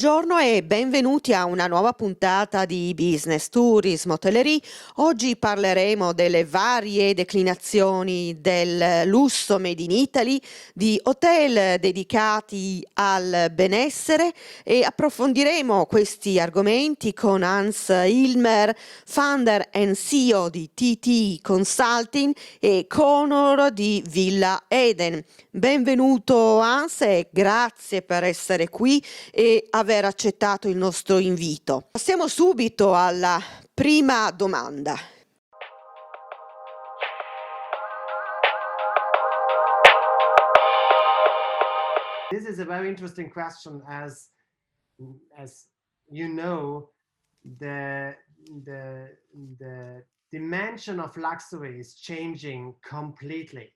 Buongiorno e benvenuti a una nuova puntata di Business Tourism Hotellerie. Oggi parleremo delle varie declinazioni del lusso made in Italy, di hotel dedicati al benessere e approfondiremo questi argomenti con Hans Ilmer, founder and CEO di TT Consulting e Conor di Villa Eden. Benvenuto Hans e grazie per essere qui e aver accettato il nostro invito. Passiamo subito alla prima domanda. This is a very interesting question, as you know, the dimension of luxury is changing completely,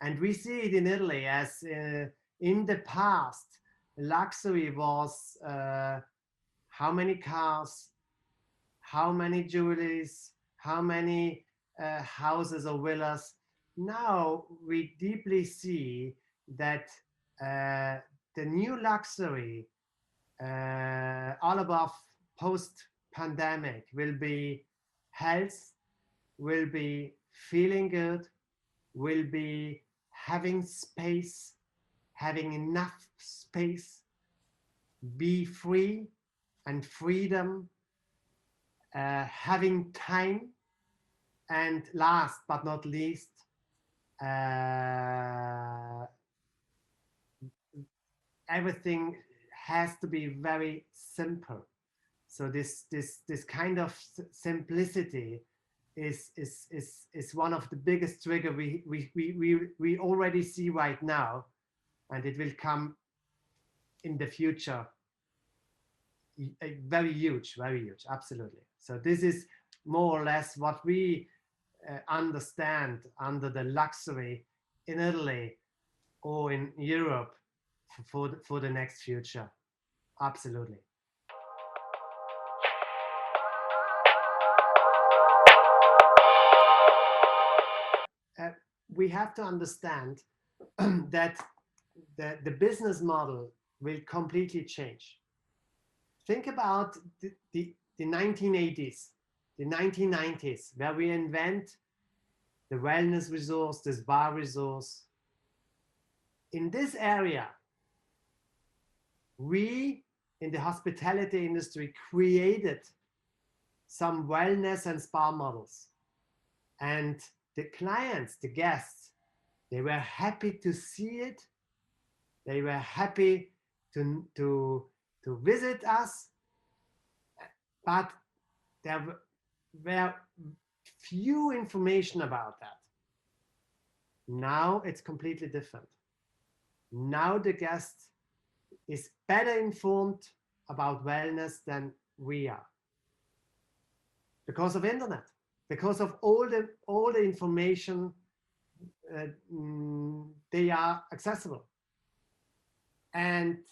and we see it in Italy as in the past. Luxury was how many cars, how many jewelries, how many houses or villas. Now we deeply see that the new luxury, all above post-pandemic, will be health, will be feeling good, will be having space, having enough space, be free and freedom, having time, and last but not least, everything has to be very simple. So this kind of simplicity is one of the biggest trigger we already see right now, and it will come in the future. Very huge, absolutely. So this is more or less what we understand under the luxury in Italy or in Europe for the next future. Absolutely. We have to understand that the business model will completely change. Think about the 1980s, the 1990s, where we invent the wellness resource, the spa resource. In this area, we in the hospitality industry created some wellness and spa models. And the clients, the guests, they were happy to see it. They were happy to visit us, but there were few information about that. Now it's completely different. Now the guest is better informed about wellness than we are, because of internet, because of all the information. They are accessible, and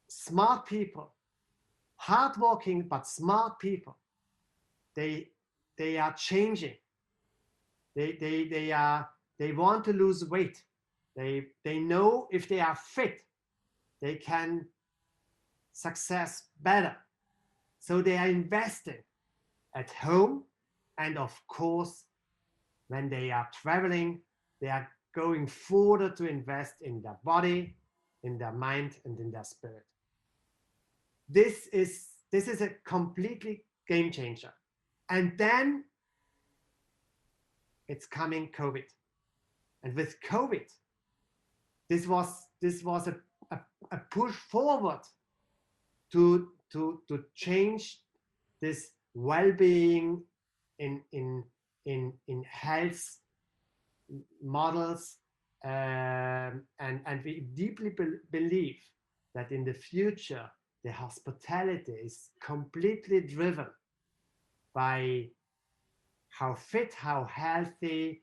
smart people, hardworking but smart people, they are changing. They want to lose weight. They know if they are fit, they can success better. So they are investing at home, and of course, when they are traveling, they are going further to invest in their body, in their mind, and in their spirit. This is a completely game changer. And then it's coming COVID. And with COVID, this was a push forward to change this well-being in health models, and we deeply believe that in the future the hospitality is completely driven by how fit, how healthy,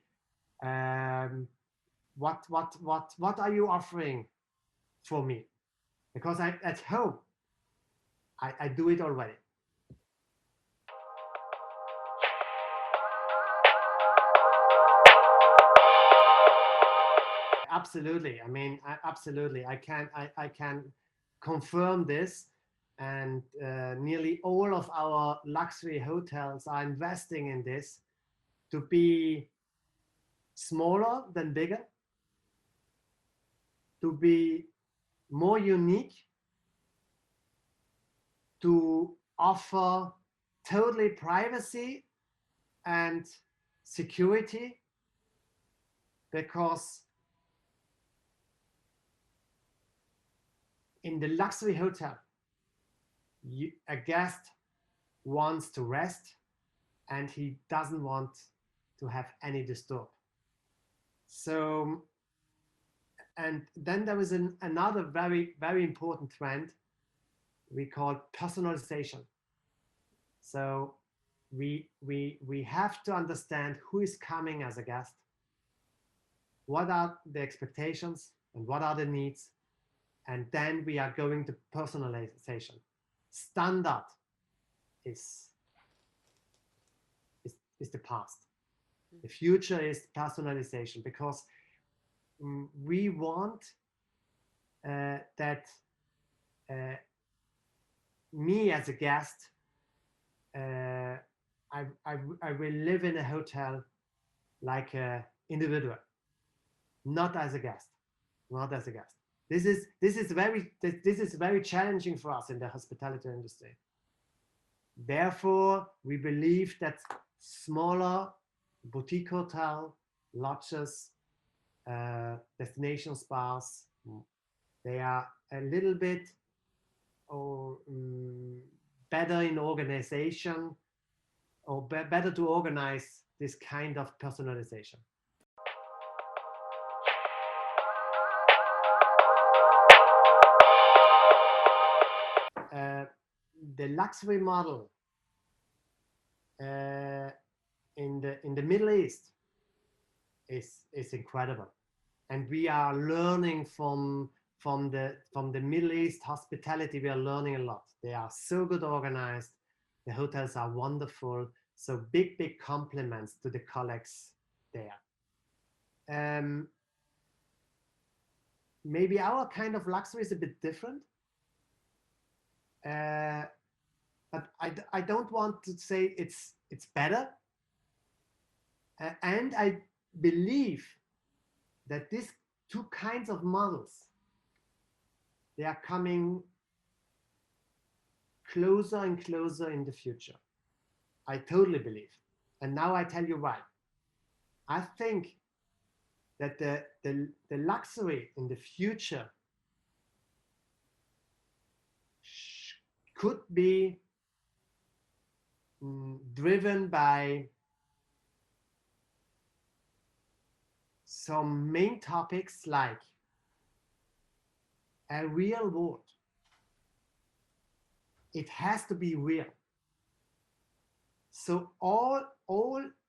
what are you offering for me? Because at home I do it already. Absolutely. I mean, absolutely. I can confirm this. And nearly all of our luxury hotels are investing in this to be smaller than bigger, to be more unique, to offer totally privacy and security, because in the luxury hotel, a guest wants to rest and he doesn't want to have any disturb. So, and then there is another very, very important trend we call personalization. So we have to understand who is coming as a guest, what are the expectations and what are the needs, and then we are going to personalization. Standard is the past. The future is personalization, because we want that me as a guest, I will live in a hotel like an individual, not as a guest, not as a guest. This is very challenging for us in the hospitality industry. Therefore, we believe that smaller boutique hotel, lodges, destination spas, they are a little bit better in organization, or better to organize this kind of personalization. The luxury model in the Middle East is incredible, and we are learning from the Middle East hospitality. We are learning a lot. They are so good organized. The hotels are wonderful. So big compliments to the colleagues there. Maybe our kind of luxury is a bit different. But I don't want to say it's better. And I believe that these two kinds of models, they are coming closer and closer in the future. I totally believe. And now I tell you why. I think that the luxury in the future could be driven by some main topics like a real world. It has to be real. So all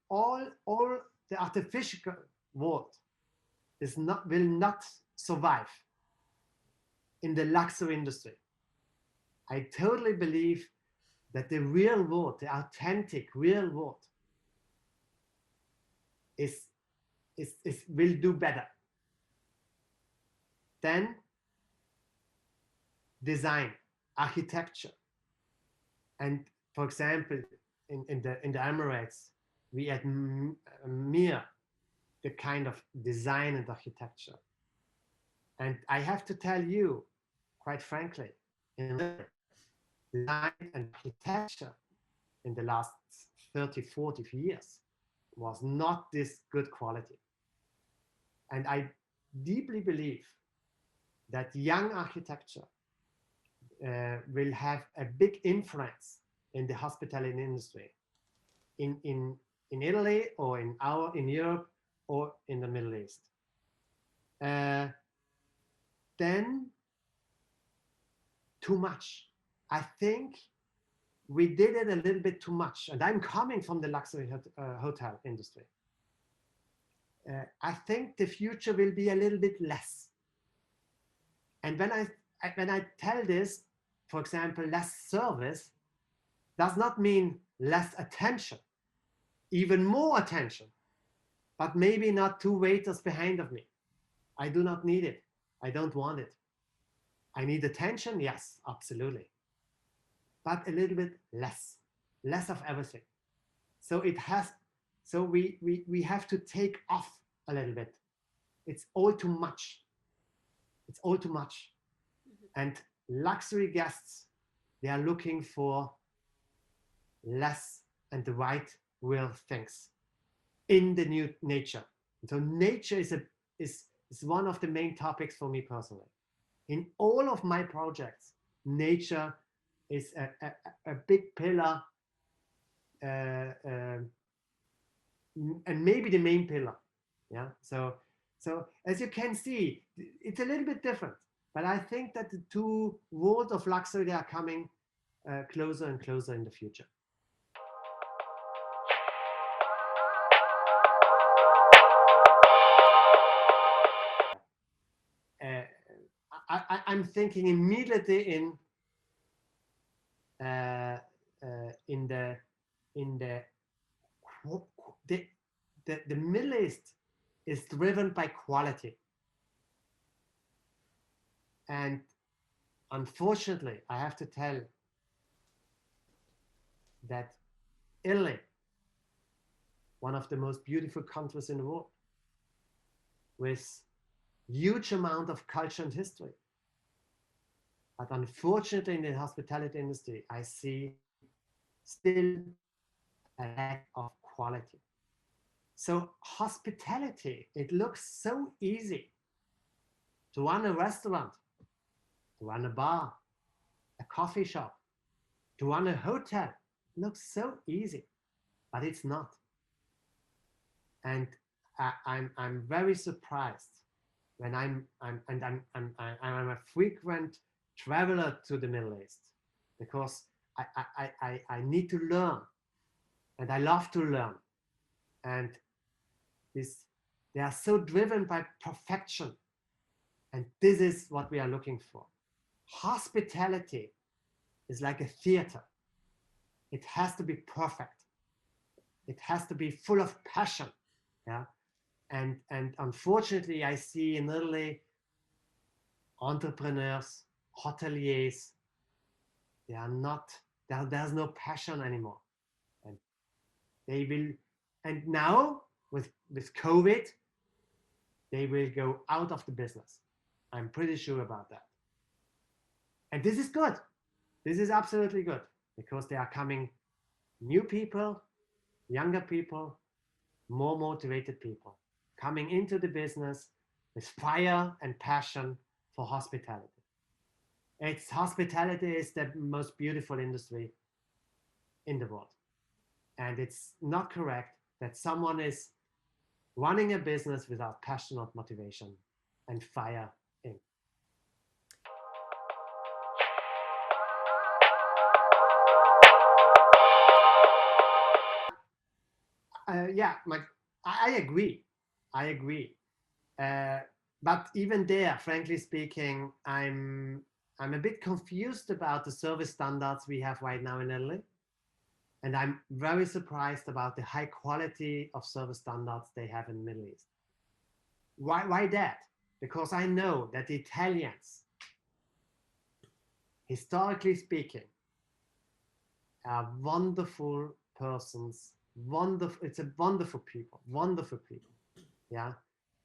the artificial world will not survive in the luxury industry. I totally believe that the real world, the authentic real world, will do better. Then design, architecture, and for example, in the Emirates, we admire the kind of design and architecture. And I have to tell you, quite frankly, in design and architecture in the last 30-40 years was not this good quality. And I deeply believe that young architecture will have a big influence in the hospitality industry in Italy, or in Europe, or in the Middle East. Then too much. I think we did it a little bit too much, and I'm coming from the luxury hotel industry. I think the future will be a little bit less. And when I tell this, for example, less service does not mean less attention, even more attention, but maybe not two waiters behind of me. I do not need it. I don't want it. I need attention, yes, absolutely, but a little bit less of everything. So it has, so we have to take off a little bit. It's all too much. It's all too much. And luxury guests, they are looking for less and the right real things in the new nature. And so nature is one of the main topics for me personally. In all of my projects, nature is a big pillar, and maybe the main pillar. Yeah. So as you can see, it's a little bit different. But I think that the two worlds of luxury, they are coming closer and closer in the future. Uh, I'm thinking immediately uh, in the the, the Middle East is driven by quality, and unfortunately, I have to tell that Italy, one of the most beautiful countries in the world, with huge amount of culture and history. But unfortunately, in the hospitality industry, I see still a lack of quality. So hospitality, it looks so easy to run a restaurant, to run a bar, a coffee shop, to run a hotel. It looks so easy, but it's not. And I'm very surprised when I'm a frequent traveler to the Middle East, because I need to learn, and I love to learn. And this, they are so driven by perfection, and this is what we are looking for. Hospitality is like a theater. It has to be perfect. It has to be full of passion. Yeah. And unfortunately, I see in Italy entrepreneurs, hoteliers, they are not, there's no passion anymore. And they will, and now with COVID, they will go out of the business. I'm pretty sure about that. And this is good. This is absolutely good, because they are coming new people, younger people, more motivated people coming into the business with fire and passion for hospitality. It's hospitality is the most beautiful industry in the world. And it's not correct that someone is running a business without passion or motivation and fire in. Yeah, I agree. I agree. Uh, but even there, frankly speaking, I'm a bit confused about the service standards we have right now in Italy. And I'm very surprised about the high quality of service standards they have in the Middle East. Why that? Because I know that the Italians, historically speaking, are wonderful persons. Wonderful, it's a wonderful people, wonderful people. Yeah,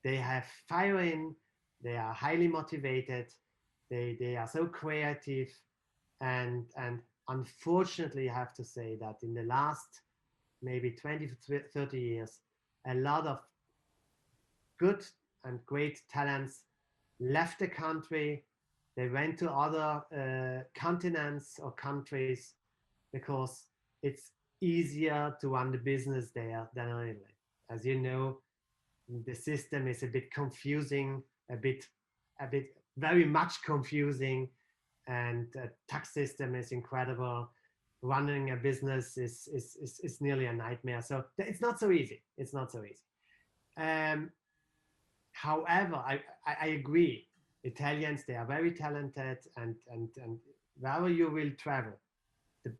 they have fire in, they are highly motivated, they are so creative, and unfortunately, I have to say that in the last maybe 20 to 30 years, a lot of good and great talents left the country. They went to other continents or countries because it's easier to run the business there than in Italy. As you know, the system is a bit confusing, a bit very much confusing, and tax system is incredible. Running a business is nearly a nightmare. So it's not so easy. It's not so easy. However, I agree. Italians, they are very talented, and wherever you will travel, the,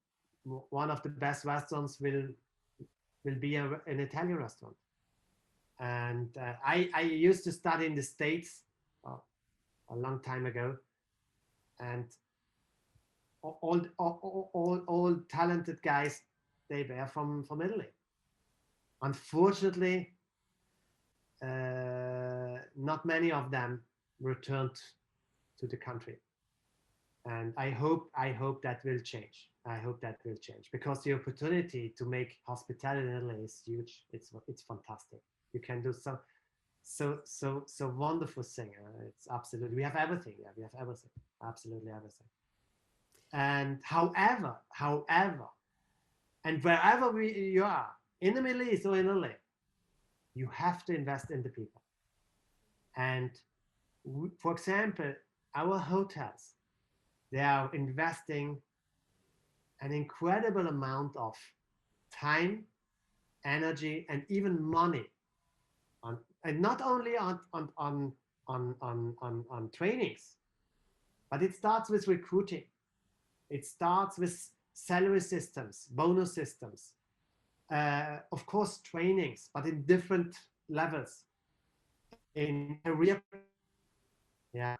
one of the best restaurants will be an Italian restaurant. And I used to study in the States a long time ago, and all talented guys, they were from Italy. Unfortunately, not many of them returned to the country, and I hope that will change. I hope that will change, because the opportunity to make hospitality in Italy is huge. It's fantastic. You can do so wonderful thing. It's absolutely, we have everything. Yeah, we have everything, absolutely everything. And however, and wherever you are, in the Middle East or in Italy, you have to invest in the people. And for example, our hotels, they are investing an incredible amount of time, energy, and even money on, and not only on trainings, but it starts with recruiting. It starts with salary systems, bonus systems, of course, trainings, but in different levels, in career. Yeah.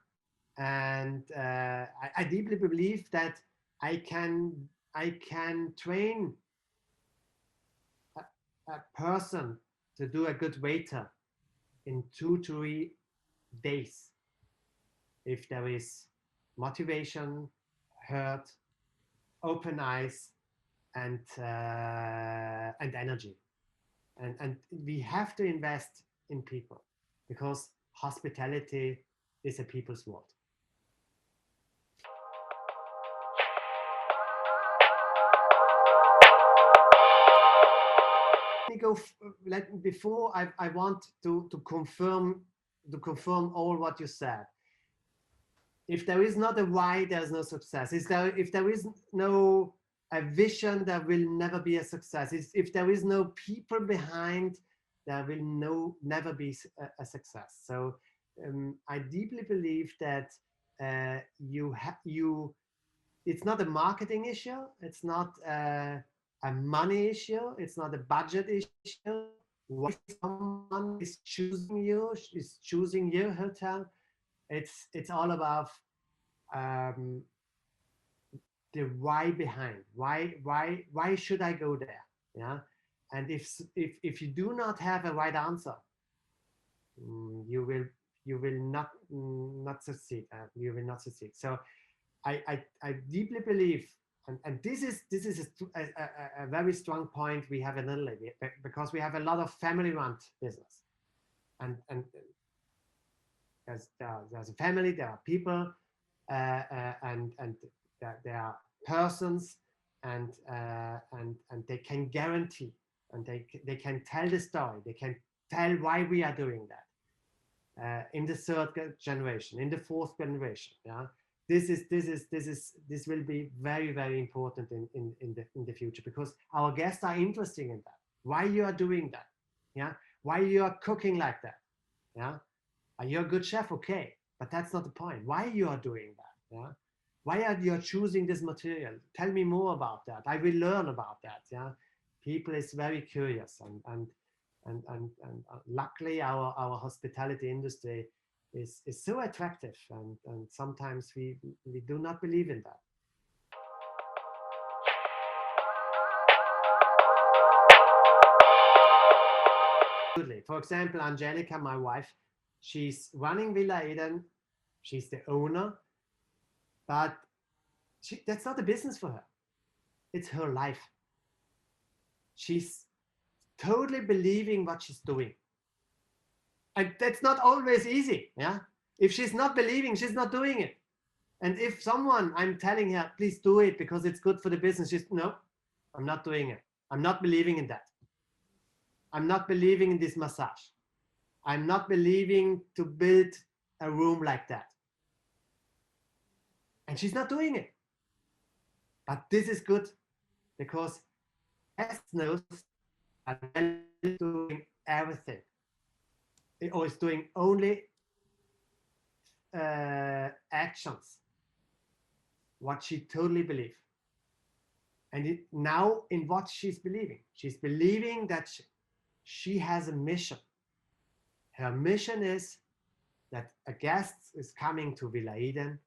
And I deeply believe that I can train a person to do a good waiter in 2 to 3 days if there is motivation, heart, open eyes, and energy. And we have to invest in people, because hospitality is a people's world. Let me go. Before I want to confirm all what you said. If there is not a why, there's no success. If there is no a vision, there will never be a success. If there is no people behind, there will never be a success. So I deeply believe that it's not a marketing issue. It's not a money issue. It's not a budget issue. Why someone is choosing your hotel? It's all about the why behind. Why should I go there? Yeah. And if you do not have a right answer, you will not succeed. You will not succeed. So I deeply believe, and this is a very strong point we have in Italy, because we have a lot of family-run business, and there's a family, there are people, and there are persons, and they can guarantee, and they can tell the story, they can tell why we are doing that. In the third generation, in the fourth generation, yeah. This will be very, very important in the future, because our guests are interested in that. Why you are doing that? Yeah. Why you are cooking like that? Yeah. Are you a good chef? Okay, but that's not the point. Why you are doing that? Yeah. Why are you choosing this material? Tell me more about that. I will learn about that. Yeah. People is very curious, and luckily our hospitality industry is so attractive, and sometimes we do not believe in that. Absolutely. For example, Angelica, my wife, she's running Villa Eden. She's the owner, but that's not a business for her. It's her life. She's totally believing what she's doing. And that's not always easy. Yeah. If she's not believing, she's not doing it. And if someone, I'm telling her, please do it because it's good for the business, she's, no, I'm not doing it. I'm not believing in that. I'm not believing in this massage. I'm not believing to build a room like that. And she's not doing it. But this is good, because guest knows I'm doing everything, or is doing only actions what she totally believes. And now in what she's believing that she has a mission. Her mission is that a guest is coming to Villa Eden,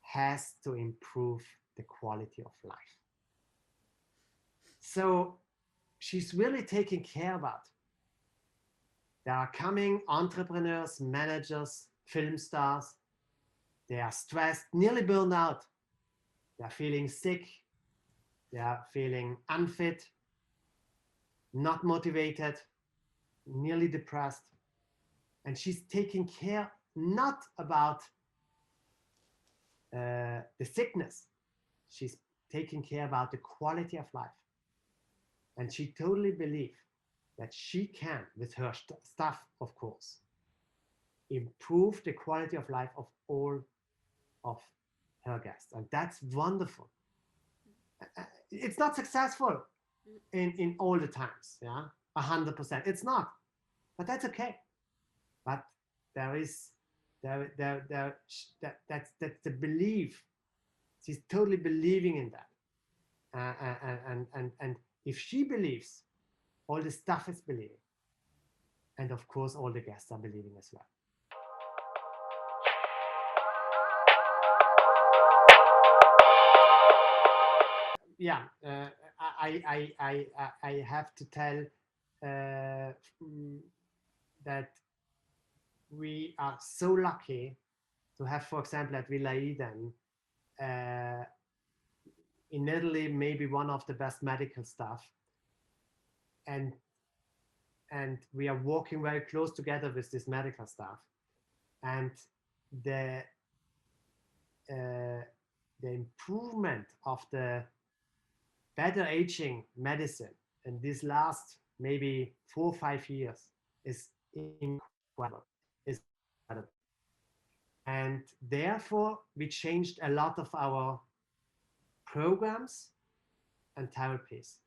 has to improve the quality of life. So she's really taking care about. There are coming entrepreneurs, managers, film stars. They are stressed, nearly burned out. They are feeling sick. They are feeling unfit, not motivated, nearly depressed. And she's taking care not about the sickness. She's taking care about the quality of life. And she totally believes that she can, with her staff, of course, improve the quality of life of all of her guests. And that's wonderful. It's not successful in all the times, yeah, 100%. It's not, but that's okay. But there is that's the belief. She's totally believing in that, and if she believes, all the staff is believing, and of course all the guests are believing as well. Yeah, I have to tell that we are so lucky to have, for example, at Villa Eden, in Italy, maybe one of the best medical staff, and we are working very close together with this medical staff, and the improvement of the better aging medicine in these last maybe 4 or 5 years is incredible. Is incredible. And therefore, we changed a lot of our programs and therapies.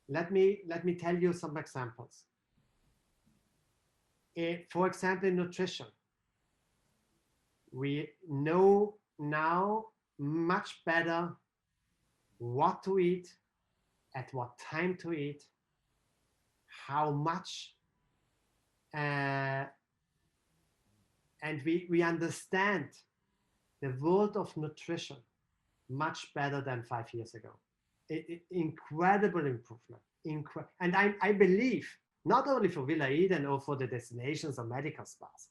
Let me tell you some examples. For example, in nutrition, we know now much better what to eat, at what time to eat, how much, and we understand the world of nutrition much better than 5 years ago. Incredible improvement. And I believe, not only for Villa Eden or for the destinations or medical spas,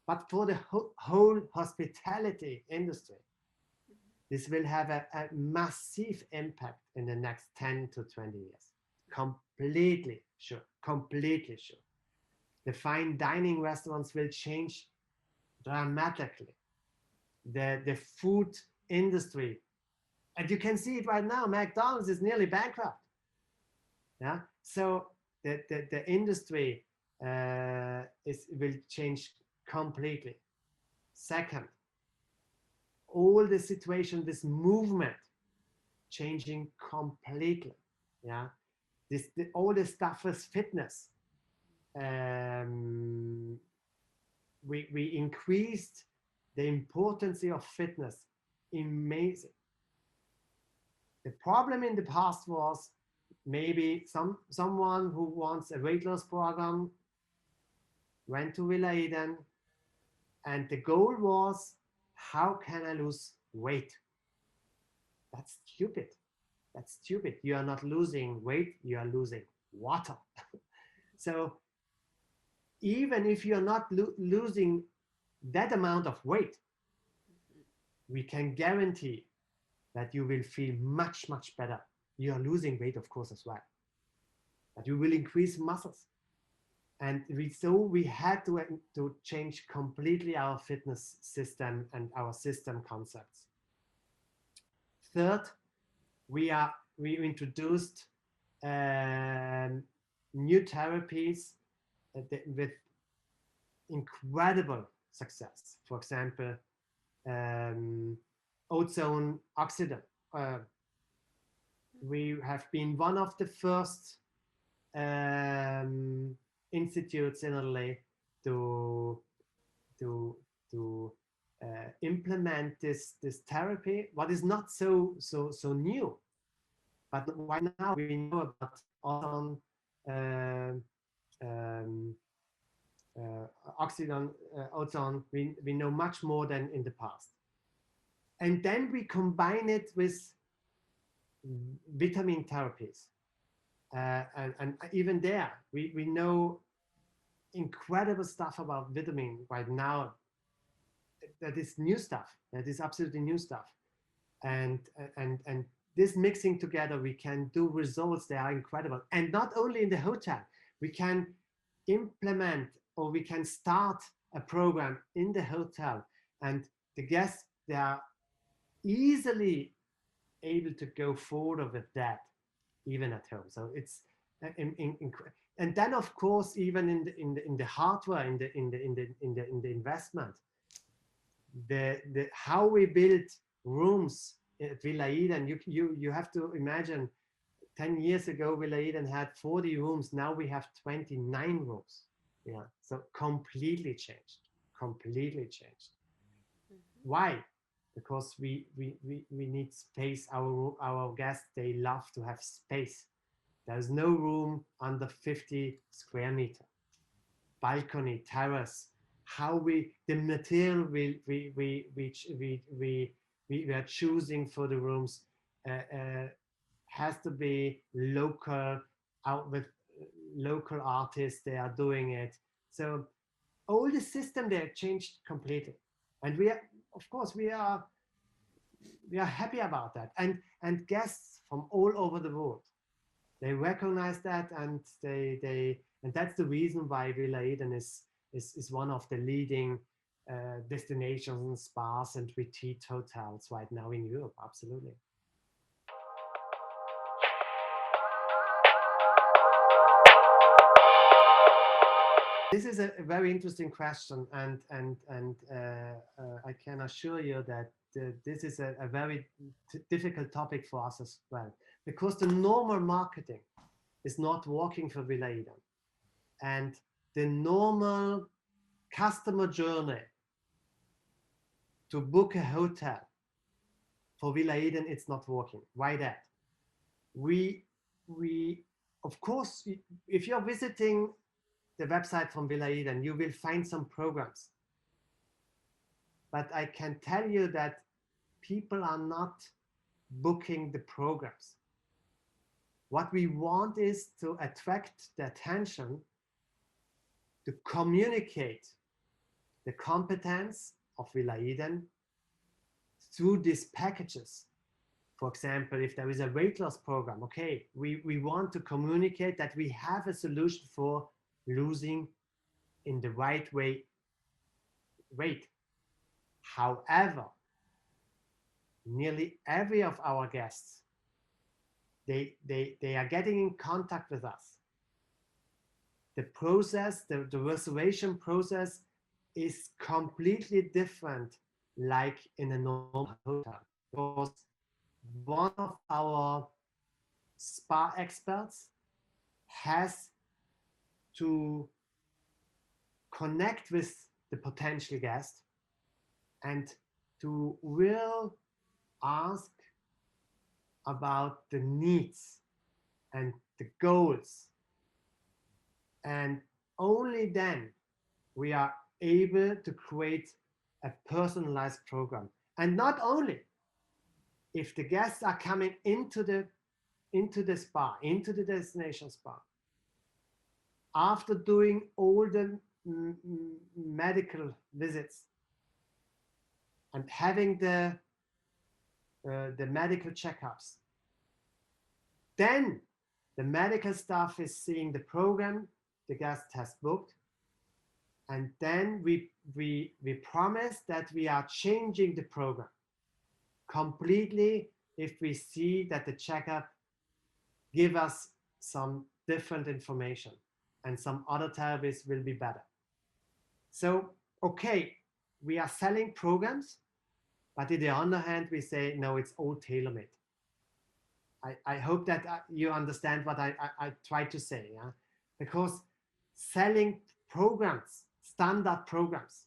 but for the whole hospitality industry, this will have a massive impact in the next 10 to 20 years. Completely sure. Completely sure. The fine dining restaurants will change dramatically. The food industry, and you can see it right now, McDonald's is nearly bankrupt. Yeah, so the industry will change completely. Second, all the situation, this movement changing completely. Yeah, all the stuff with fitness. We increased the importance of fitness. Amazing. The problem in the past was maybe someone who wants a weight loss program went to Villa Eden, and the goal was, how can I lose weight? That's stupid. That's stupid. You are not losing weight, you are losing water. So even if you're not losing that amount of weight, we can guarantee that you will feel much, much better. You are losing weight, of course, as well, but you will increase muscles. And we had to change completely our fitness system and our system concepts. Third, we introduced new therapies with incredible success. For example, ozone oxidant. We have been one of the first institutes in Italy to implement this therapy. What is not so new, but right now we know about ozone ozone. We know much more than in the past. And then we combine it with vitamin therapies. And even there, we know incredible stuff about vitamin right now. That is new stuff. That is absolutely new stuff. And and this mixing together, we can do results that are incredible. And not only in the hotel, we can implement or we can start a program in the hotel, and the guests, they are easily able to go forward with that even at home. So it's and then of course even in the hardware, in the investment, the how we build rooms at Villa Eden. You have to imagine, 10 years ago Villa Eden had 40 rooms. Now we have 29 rooms. Yeah, so completely changed, completely changed. Why? Because we need space. Our guests, they love to have space. There's no room under 50 square meter. Balcony, terrace, how the material we are choosing for the rooms has to be local, out with local artists. They are doing it. So all the system there changed completely, and we are, of course, we are happy about that. And guests from all over the world, they recognize that, and and that's the reason why Villa Eden is one of the leading destinations and spas and retreat hotels right now in Europe. Absolutely. This is a very interesting question, and I can assure you that this is a very difficult topic for us as well, because the normal marketing is not working for Villa Eden, and the normal customer journey to book a hotel for Villa Eden, it's not working. Why that? We of course, if you're visiting the website from Villa Eden, you will find some programs. But I can tell you that people are not booking the programs. What we want is to attract the attention, to communicate the competence of Villa Eden through these packages. For example, if there is a weight loss program, okay, we want to communicate that we have a solution for losing in the right way weight. However, nearly every of our guests, they are getting in contact with us. The process, the reservation process is completely different like in a normal hotel. Because one of our spa experts has to connect with the potential guest and to will ask about the needs and the goals. And only then we are able to create a personalized program. And not only if the guests are coming into the spa, into the destination spa, after doing all the medical visits and having the medical checkups, then the medical staff is seeing the program the guest has booked, and then we promise that we are changing the program completely if we see that the checkup give us some different information and some other therapies will be better. So, okay, we are selling programs, but on the other hand, we say, no, it's all tailor-made. I hope that you understand what I try to say, yeah? Because selling programs, standard programs,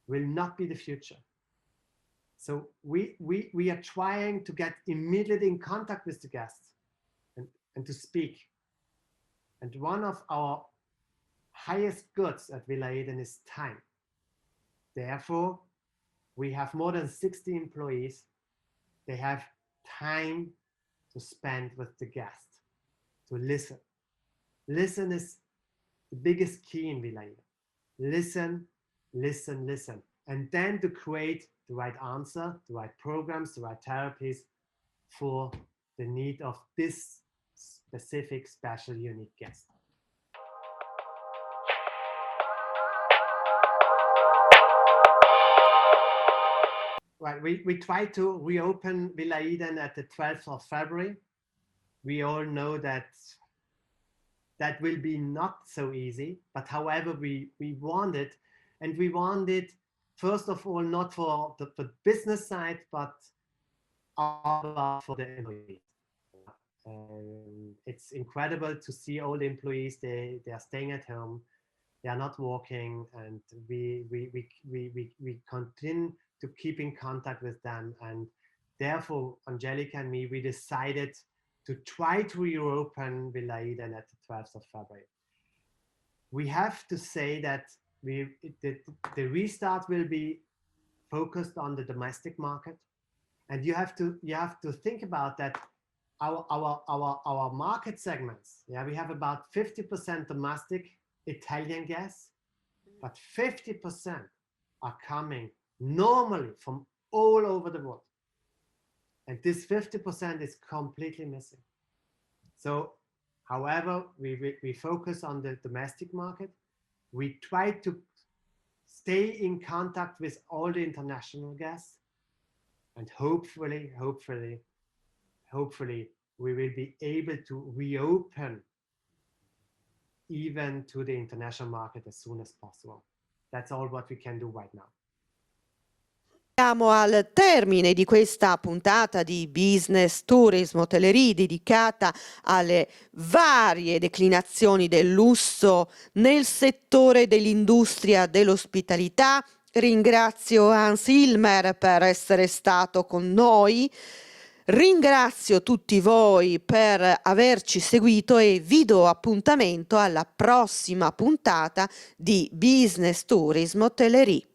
will not be the future. So we are trying to get immediately in contact with the guests and to speak. And one of our highest goods at Villa Eden is time. Therefore, We have more than 60 employees. They have time to spend with the guest, to listen. Listen is the biggest key in Villa Ida. Listen, listen, listen. And then to create the right answer, the right programs, the right therapies for the need of this specific, special, unique guest. Right, we tried to reopen Villa Eden at the 12th of February. We all know that that will be not so easy, but however, we want it. And we want it, first of all, not for the business side, but for the employees. And it's incredible to see all the employees, they are staying at home, they are not working, and we continue to keep in contact with them. And therefore, Angelica and me, we decided to try to reopen Villa Eden at the 12th of February. We have to say that the restart will be focused on the domestic market. And you have to think about that. Our market segments, yeah, we have about 50% domestic Italian guests, but 50% are coming normally from all over the world. And this 50% is completely missing. So, however, we focus on the domestic market. We try to stay in contact with all the international guests, and hopefully, we will be able to reopen even to the international market as soon as possible. That's all what we can do right now. Siamo al termine di questa puntata di Business Tourism Hotellerie dedicata alle varie declinazioni del lusso nel settore dell'industria dell'ospitalità. Ringrazio Hans Ilmer per essere stato con noi. Ringrazio tutti voi per averci seguito e vi do appuntamento alla prossima puntata di Business Tourism Hotellerie.